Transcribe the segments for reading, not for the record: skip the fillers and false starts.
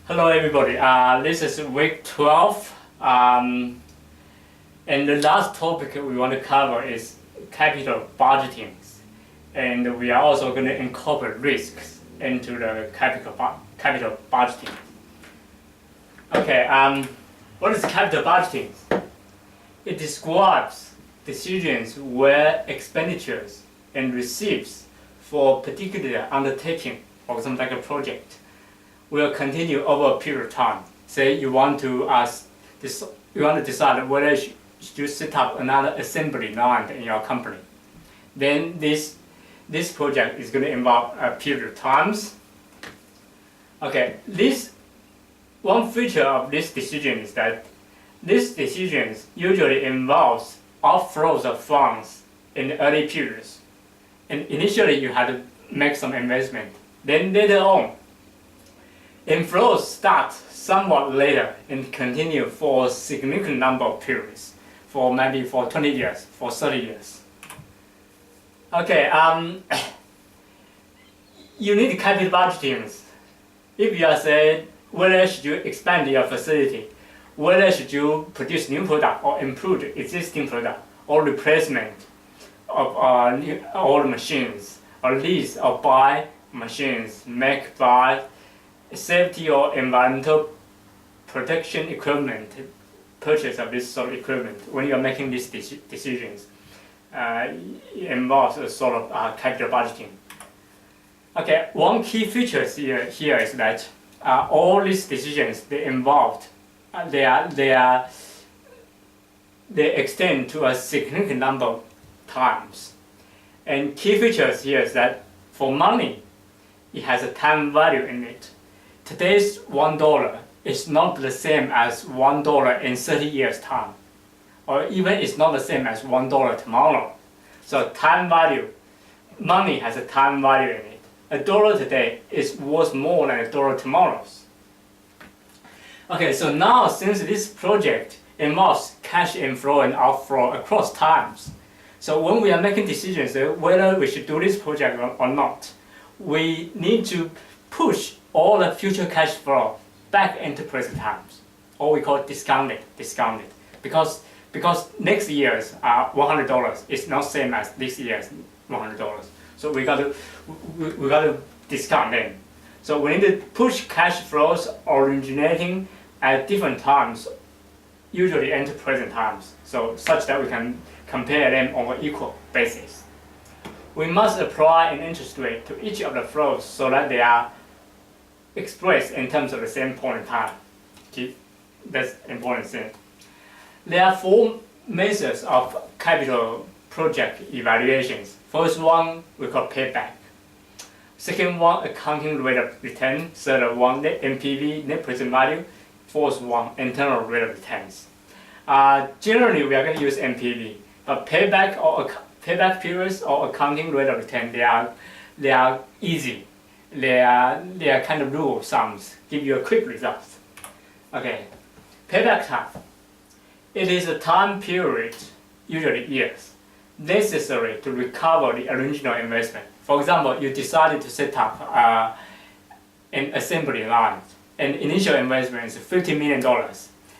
Hello everybody, this is week 12 and the last topic we want to cover is capital budgeting, and we are also going to incorporate risks into the capital budgeting. Okay, what is capital budgeting? It describes decisions where expenditures and receipts for a particular undertaking, for example like a project, will continue over a period of time. Say you want to decide whether you should set up another assembly line in your company. Then this project is going to involve a period of times. Okay, one feature of this decision is that these decisions usually involves outflows of funds in the early periods. And initially you had to make some investment. Then later on, inflows start somewhat later and continue for a significant number of periods, maybe for 20 years, for 30 years. Okay, you need capital budgeting. If you are saying whether should you expand your facility, whether should you produce new product or improve existing product, or replacement of old machines, or lease or buy machines, buy safety or environmental protection equipment, purchase of this sort of equipment. When you are making these decisions, it involves a sort of capital budgeting. Okay, one key feature here is that all these decisions they extend to a significant number of times. And key features here is that for money, it has a time value in it. Today's $1 is not the same as $1 in 30 years' time, or even it's not the same as $1 tomorrow. So time value, money has a time value in it. A dollar today is worth more than a dollar tomorrow. Okay, so now since this project involves cash inflow and outflow across times, so when we are making decisions whether we should do this project or not, we need to push all the future cash flow back into present times, or we call it discounted, because next year's $100 is not same as this year's $100. So we got to discount them. So we need to push cash flows originating at different times, usually into present times, so such that we can compare them on an equal basis. We must apply an interest rate to each of the flows so that they are expressed in terms of the same point in time. That's important thing. There are four methods of capital project evaluations. First one we call payback. Second one, accounting rate of return. Third one, net NPV, net present value. Fourth one, internal rate of returns. Generally, we are going to use NPV, but payback periods or accounting rate of return, they are easy. They are kind of rule of thumbs, give you a quick result. Okay, payback time. It is a time period, usually years, necessary to recover the original investment. For example, you decided to set up an assembly line, and initial investment is $50 million,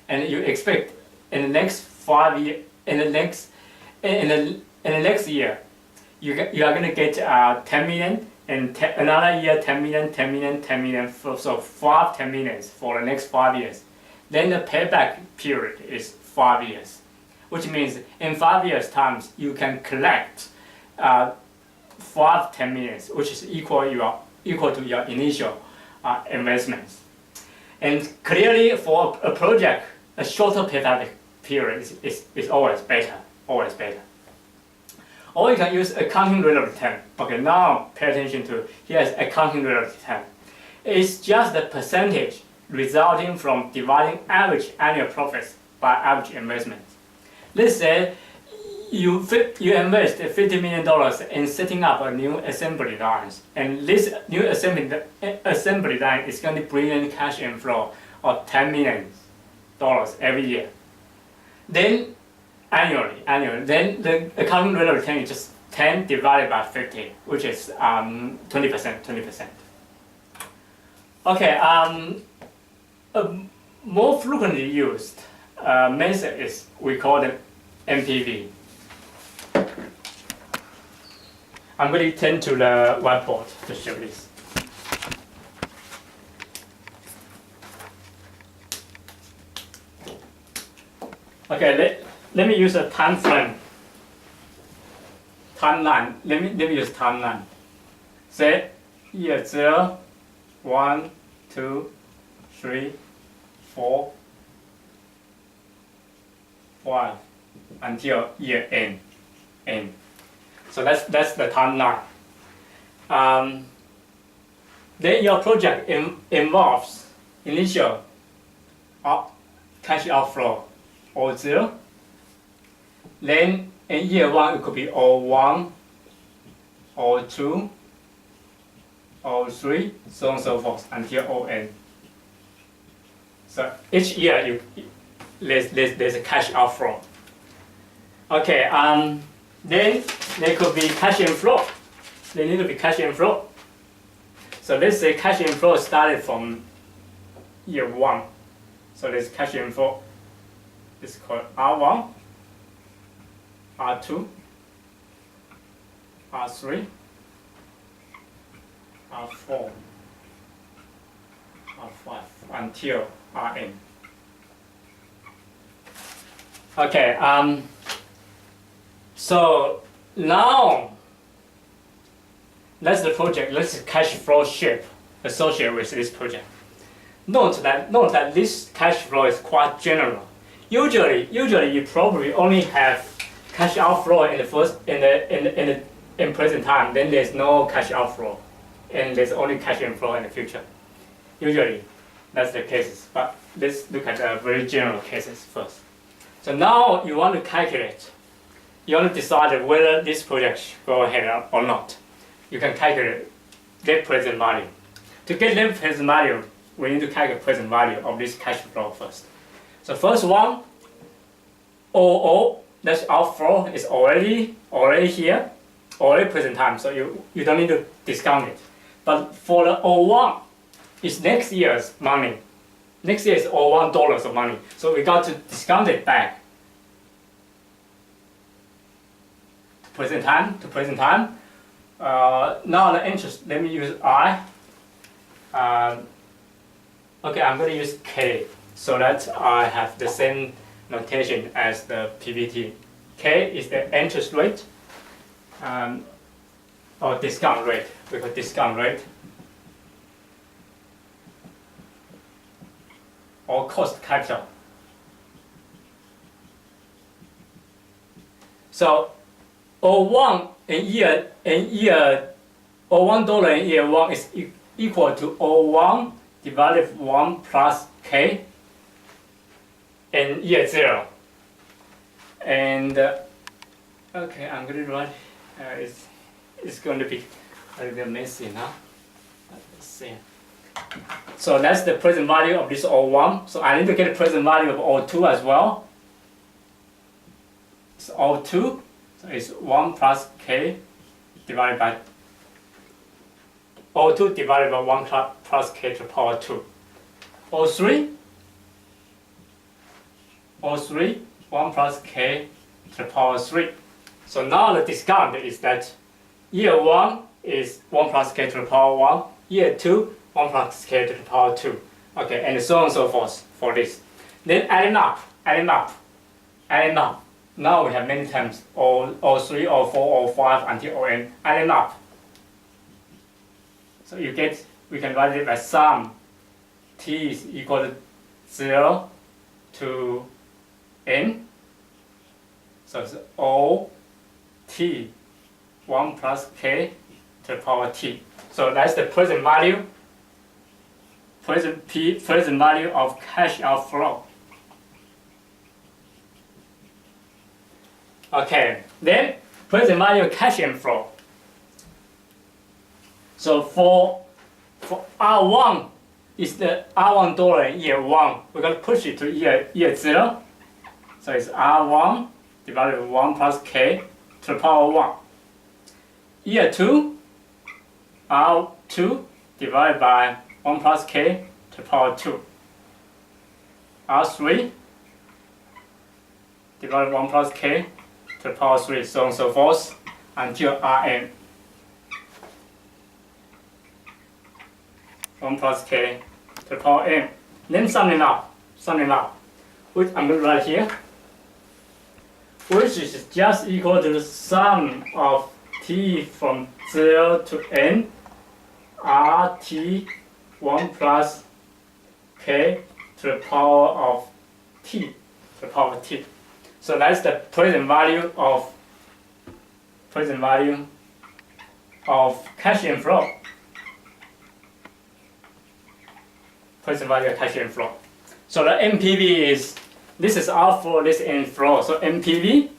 and you expect in the next 5 years, in the next year, you are going to get 10 million. And another year, 10 million, 10 million, 10 million, so 10 millions for the next 5 years. Then the payback period is 5 years, which means in 5 years' time, you can collect 10 millions, which is equal to your initial investments. And clearly for a project, a shorter payback period is always better, always better. Or you can use accounting rate of return. Okay, now pay attention to, here's accounting rate of return. It's just the percentage resulting from dividing average annual profits by average investment. Let's say you invest $50 million in setting up a new assembly line, and this new assembly line is going to bring in cash inflow of $10 million every year. Then annually, then the accounting rate of return is just 10 divided by 50, which is 20%. Okay, a more frequently used method is we call it MPV. I'm going to turn to the whiteboard to show this. Okay, let me use a time frame. Timeline. Let me use timeline. Say year 0, 1, 2, 3, 4, 5 until year end. So that's the timeline. Then your project involves initial cash outflow O0. Then in year 1 it could be O1, O2, O3, so on and so forth until ON. So each year there's a cash outflow. Okay, then there could be cash inflow. There need to be cash inflow. So let's say cash inflow started from year 1. So there's cash inflow. It's called R1, R2, R3, R4, R5 until Rn. Okay, so now that's the project, that's the cash flow shape associated with this project. Note that this cash flow is quite general. Usually you probably only have cash outflow in the first in present time, then there's no cash outflow, and there's only cash inflow in the future. Usually that's the cases, but let's look at the very general cases first. So now you want to calculate, you want to decide whether this project should go ahead or not. You can calculate net present value. To get net present value, we need to calculate present value of this cash flow first. So first one, OO, that's outflow, is already here, already present time, so you don't need to discount it. But for the O1, it's next year's money. Next year is $01 of money, so we got to discount it back to present time. Now the interest, let me use I. Okay, I'm going to use K so that I have the same notation as the PBT. K is the interest rate, or discount rate. We call discount rate, or cost capital. So $01 in year $01 in year 1 is equal to $01 divided by 1 plus K in year 0. And okay, I'm going to write. It's going to be a little bit messy now. Let's see. So that's the present value of this O1. So I need to get the present value of O2 as well. So O2, so it's 1 plus K divided by O2 divided by 1 plus K to the power 2. O3, 1 plus K to the power 3. So now the discount is that year 1 is 1 plus K to the power 1, year 2, 1 plus K to the power 2. Okay, and so on and so forth for this. Then adding up. Now we have many terms, O3, O4, O5 until On, adding up. So we can write it as sum T is equal to 0 to N. So it's O T 1 plus K to the power T. So that's the present value of cash outflow. Okay, then present value of cash inflow. So for R1 is the $1 in year 1. We're going to push it to year 0. So it's R1 divided by 1 plus K to the power 1. Year 2, R2 divided by 1 plus K to the power 2. R3 divided by 1 plus k to the power 3, so on and so forth, until Rn. 1 plus k to the power n. Then summing up, which I'm going to write here, which is just equal to the sum of t from 0 to n, Rt 1 plus k to the power of t, So that's the present value of cash inflow. Present value of cash inflow. So the NPV is, this is outflow, this is inflow. So NPV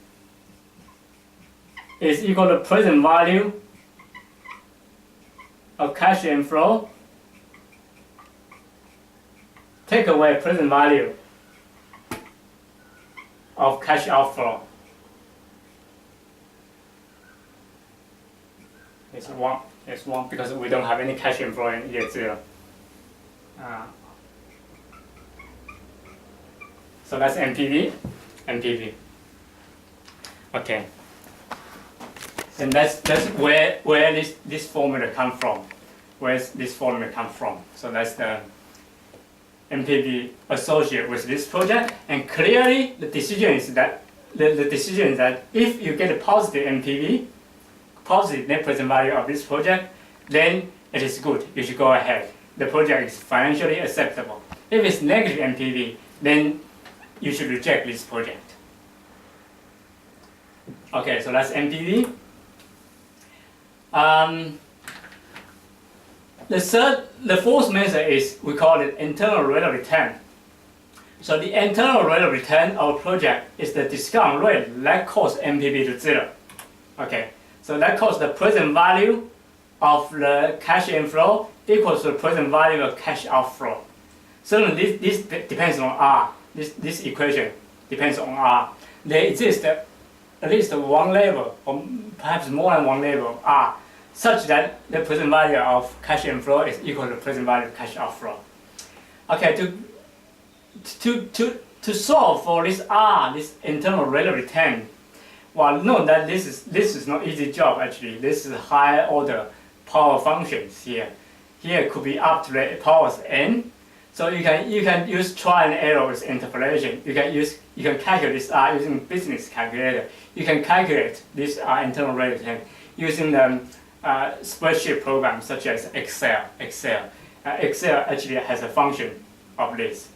is equal to present value of cash inflow, take away present value of cash outflow. It's 1 because we don't have any cash inflow in year 0. So that's NPV. Okay. And that's where this formula comes from. Where's this formula come from? So that's the NPV associated with this project. And clearly, the decision is that if you get a positive NPV, positive net present value of this project, then it is good. You should go ahead. The project is financially acceptable. If it's negative NPV, then you should reject this project. Okay, so that's NPV. The fourth method is, we call it internal rate of return. So the internal rate of return of a project is the discount rate that costs NPV to 0. Okay, so that costs the present value of the cash inflow equals to the present value of cash outflow. Certainly this depends on R. This equation depends on R. There exists at least one level, or perhaps more than one level of R, such that the present value of cash inflow is equal to the present value of cash outflow. Okay, to solve for this R, this internal rate of return, well, note that this is not easy job actually. This is higher order power functions here. Here it could be up to the powers n. So you can use trial and error with interpolation. You can calculate this R using business calculator. You can calculate this internal rate of return using the spreadsheet programs such as Excel. Excel actually has a function of this.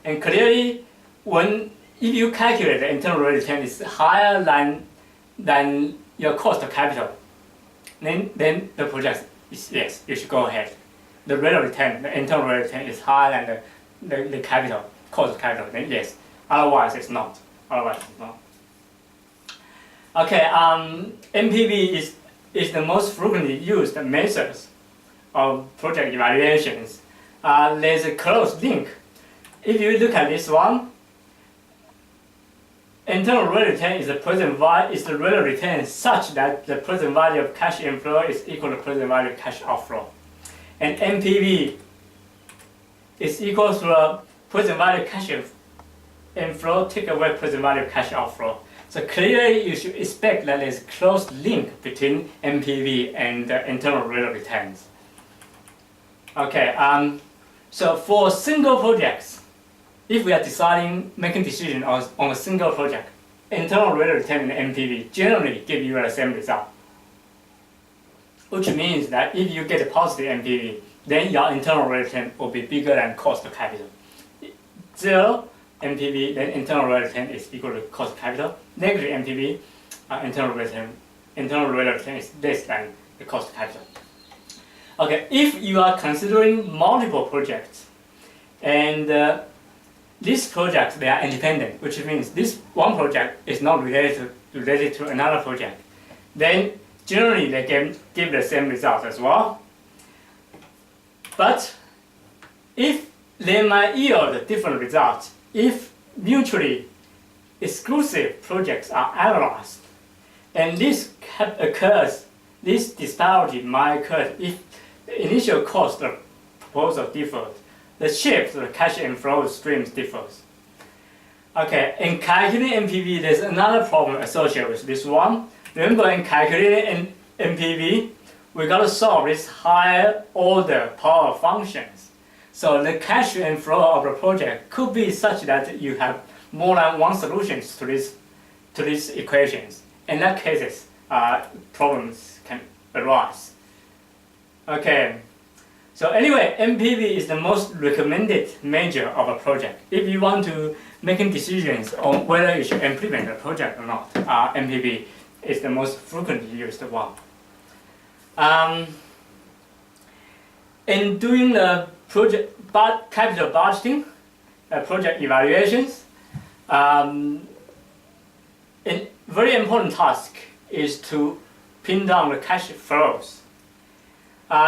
And clearly, if you calculate the internal rate of return is higher than your cost of capital, then the project is, yes, you should go ahead. The rate of return, the internal rate of return is higher than the capital, cost of capital, then yes. Otherwise it's not. Okay, NPV is the most frequently used methods of project evaluations. There's a close link. If you look at this one, internal rate of return is the rate of return such that the present value of cash inflow is equal to present value of cash outflow. And NPV is equal to the present value of cash inflow take away present value of cash outflow. So clearly you should expect that there's a close link between NPV and internal rate of returns. Okay, so for single projects, if we are making decision on a single project, internal rate of return and NPV generally give you the same result. Which means that if you get a positive NPV, then your internal rate of return will be bigger than cost of capital. 0 NPV, then internal rate of return is equal to cost of capital. Negative NPV, internal rate of return is less than the cost of capital. Okay, if you are considering multiple projects, and these projects, they are independent, which means this one project is not related to another project, then generally they can give the same result as well. But if they might yield different results, if mutually exclusive projects are analyzed, and this disparity might occur if the initial cost of proposal differed the shape of the cash inflow streams differs. Okay, in calculating NPV, there's another problem associated with this one. Remember, in calculating NPV, we got to solve these higher order power functions. So the cash inflow of the project could be such that you have more than one solution to these equations. In that cases, problems can arise. Okay, so anyway, NPV is the most recommended measure of a project. If you want to making decisions on whether you should implement a project or not, NPV is the most frequently used one. In doing the project capital budgeting, project evaluations, a very important task is to pin down the cash flows.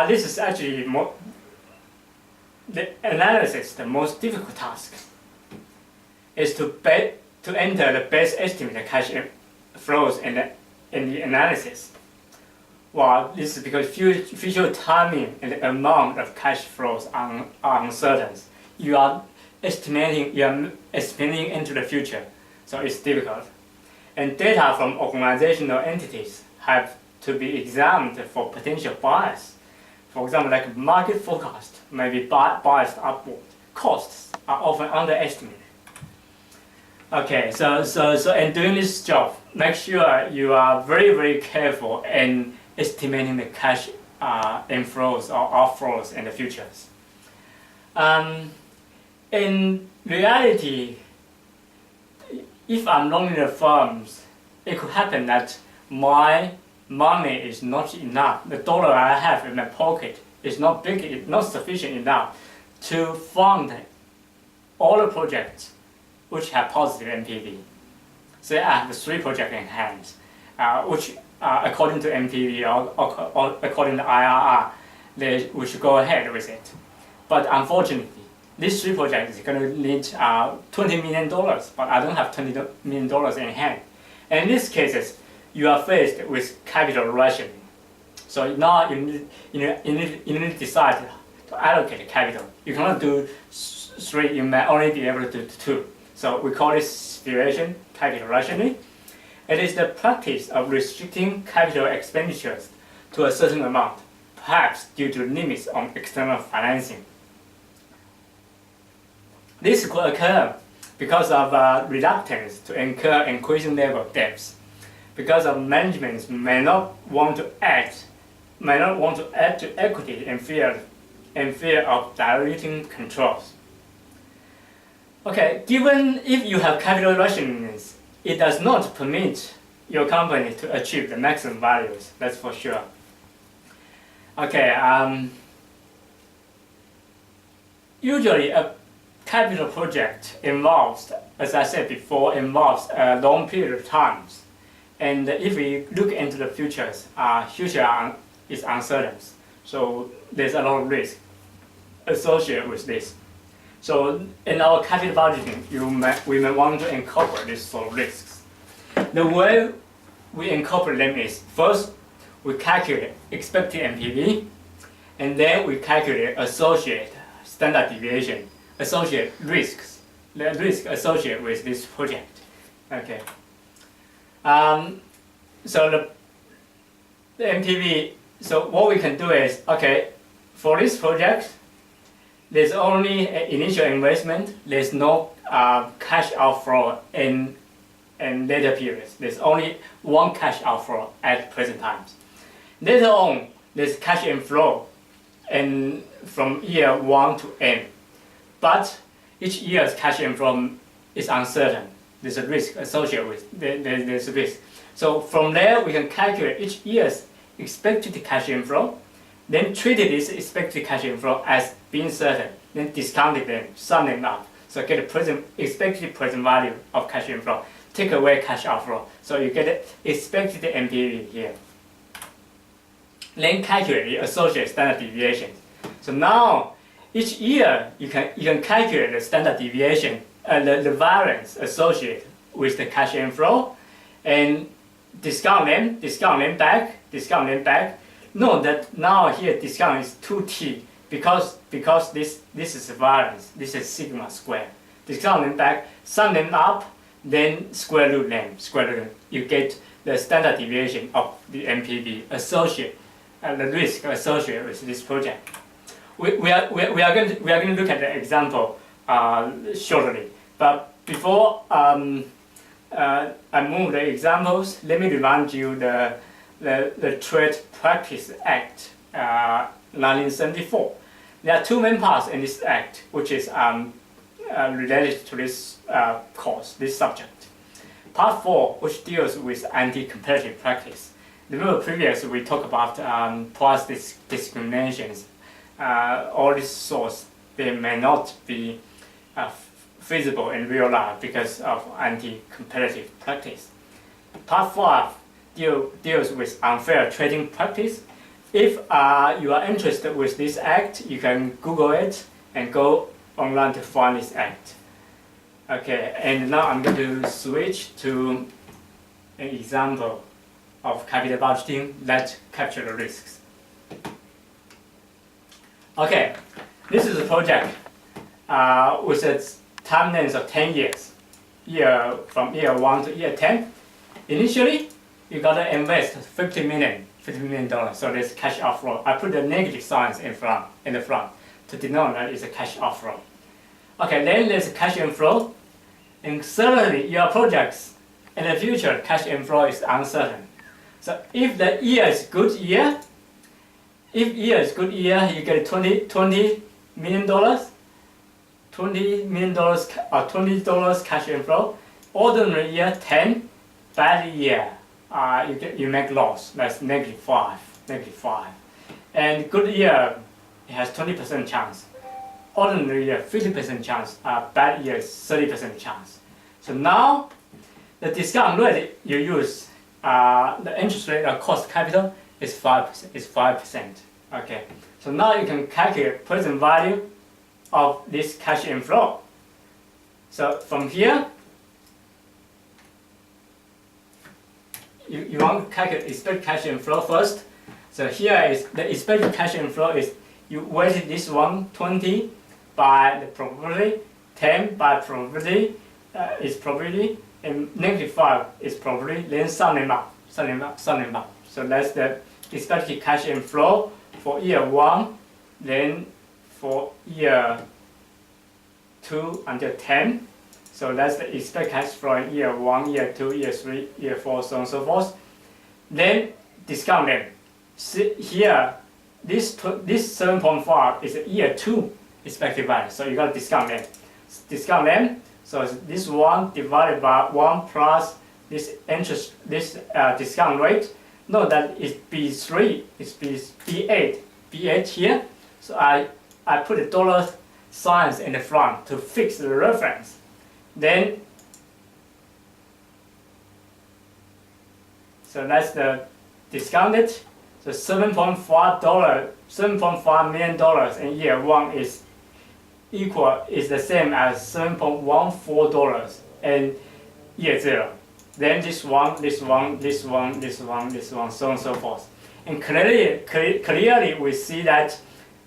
This is actually the analysis, the most difficult task, is to enter the best estimate of cash flows in the analysis. Well, this is because future timing and the amount of cash flows are uncertain. You are estimating into the future, so it's difficult. And data from organizational entities have to be examined for potential bias. For example, like market forecast may be biased upward. Costs are often underestimated. Okay, so in doing this job, make sure you are very, very careful in estimating the cash inflows or outflows in the futures. In reality, if I'm running the firms, it could happen that my money is not enough. The dollar I have in my pocket is not big, not sufficient enough to fund all the projects which have positive NPV. Say I have 3 projects in hand, which according to NPV or according to IRR, we should go ahead with it. But unfortunately, these 3 projects is going to need $20 million, but I don't have $20 million in hand. And in these cases, you are faced with capital rationing. So now you need to decide to allocate capital. You cannot do 3, you may only be able to do 2. So we call this situation capital rationing. It is the practice of restricting capital expenditures to a certain amount, perhaps due to limits on external financing. This could occur because of reluctance to incur increasing level of debts, because of management may not want to add to equity in fear of diluting controls. Okay, given if you have capital rationing, it does not permit your company to achieve the maximum values, that's for sure. Okay, usually a capital project involves, as I said before, involves a long period of time. And if we look into the futures, future is uncertain. So there's a lot of risk associated with this. So in our capital budgeting, we may want to incorporate these sort of risks. The way we incorporate them is, first, we calculate expected NPV, and then we calculate associated standard deviation, associated risks, the risk associated with this project. Okay. So the NPV, so what we can do is, okay, for this project, there's only an initial investment, there's no cash outflow in later periods. There's only one cash outflow at present times. Later on, there's cash inflow from year 1 to n. But each year's cash inflow is uncertain. There's a risk associated with there's a risk. So from there, we can calculate each year's expected cash inflow, then treated this expected cash inflow as being certain, then discounted them, sum them up. So get the expected present value of cash inflow, take away cash outflow. So you get the expected NPV here. Then calculate the associated standard deviation. So now each year you can calculate the standard deviation and the variance associated with the cash inflow and discount them back. Note that now here discount is 2t because this is a variance, this is sigma square. Discount them back, sum them up, then square root them, you get the standard deviation of the NPV associated, the risk associated with this project. We are going to look at the example shortly, but before I move the examples, let me remind you the Trade Practice Act 1974. There are two main parts in this act, which is related to this course, this subject. Part 4, which deals with anti-competitive practice. Remember previously we talked about price discriminations. All these sorts, they may not be feasible in real life because of anti-competitive practice. Part 5 deals with unfair trading practice. If you are interested with this act, you can Google it and go online to find this act. Okay, and now I'm going to switch to an example of capital budgeting that capture the risks. Okay, this is a project with a time length of 10 years, from year 1 to year 10. Initially, you gotta invest $50 million, so there's cash outflow. I put the negative signs in the front to denote that it's a cash outflow. Okay, then there's a cash inflow, and certainly your projects in the future cash inflow is uncertain. So if the year is good year, you get $20 million, $20 cash inflow. Ordinary year 10, bad year, you make loss. That's -5. And good year, it has 20% chance. Ordinary year, 50% chance. Bad year, 30% chance. So now, the discount rate you use, the interest rate or cost capital is 5%. Okay. So now you can calculate present value of this cash inflow. So from here, you want to calculate expected cash inflow first. So here is the expected cash inflow is you weighted this one 20 by the probability, 10 by probability is probability, and -5 is probability. Then sum them up. So that's the expected cash inflow for year 1, then for year 2 until 10. So that's the expected cash flow in year 1, year 2, year 3, year 4, so on and so forth. Then discount them. See here, this 7.5 is a year 2 expected value. So you got to discount them. So this 1 divided by 1 plus this interest, this discount rate. Note that it's B3, it's B8 here. So I put the dollar signs in the front to fix the reference. Then, so that's the discounted. So $7.5 million in year 1 is the same as $7.14 in year 0. Then this one, so on and so forth. And clearly we see that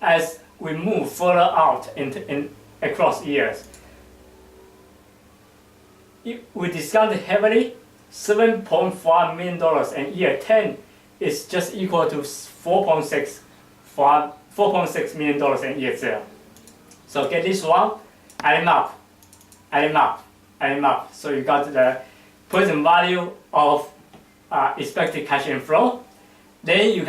as we move further out across years, we discounted heavily. $7.5 million in year 10 is just equal to $4.6 million in year 0. So get this one, add them up. So you got the present value of expected cash inflow. Then you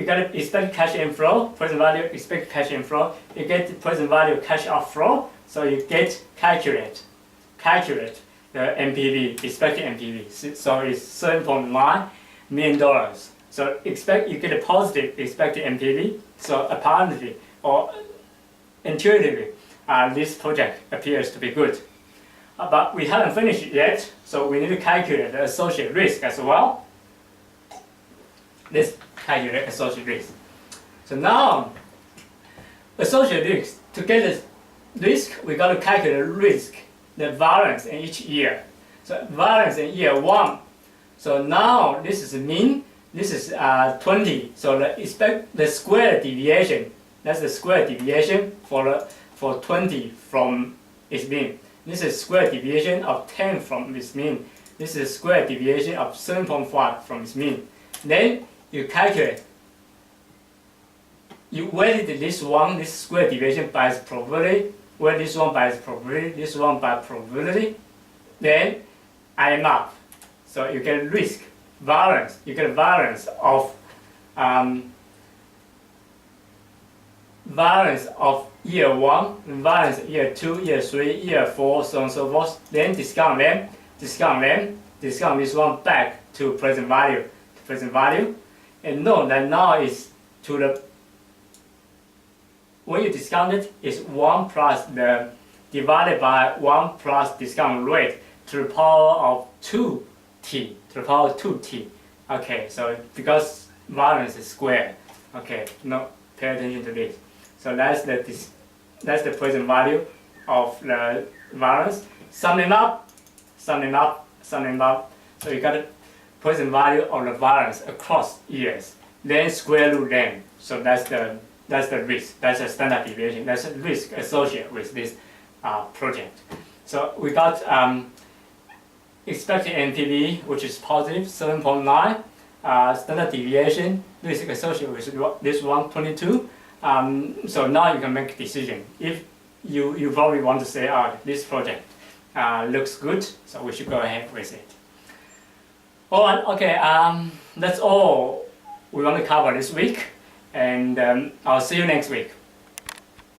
get expected cash inflow, present value, expected cash inflow. You get the present value cash outflow. So you get calculate the NPV, expected NPV. So it's $7.9 million. So you get a positive expected NPV. So apparently or intuitively, this project appears to be good. But we haven't finished it yet, so we need to calculate the associated risk as well. Let's calculate associated risk. So now, associated risk, to get the risk, we got to calculate the risk, the variance in each year. So variance in year 1. So now this is mean, this is 20. So the square deviation That's the square deviation for 20 from its mean. This is square deviation of 10 from its mean. This is square deviation of 7.5 from its mean. Then you calculate. You weighted this square deviation by its probability, weight this one by its probability, this one by probability, then add them up. So you get risk, variance. You get variance of year 1, variance year 2, year 3, year 4, so on and so forth. Then discount them, discount this one back to present value, and note that now is to the, when you discount it, it's 1 plus the divided by 1 plus discount rate to the power of 2t, Okay, so because variance is squared, okay, no, pay attention to this. So that's the present value of the variance. Sum them up. So you got the present value of the variance across years. Then square root them. So that's the risk. That's the standard deviation. That's the risk associated with this project. So we got expected NPV, which is positive 7.9. Standard deviation, risk associated with this one, 22. So now you can make a decision. If you probably want to say, this project looks good, so we should go ahead with it. Alright, okay, that's all we want to cover this week, and I'll see you next week.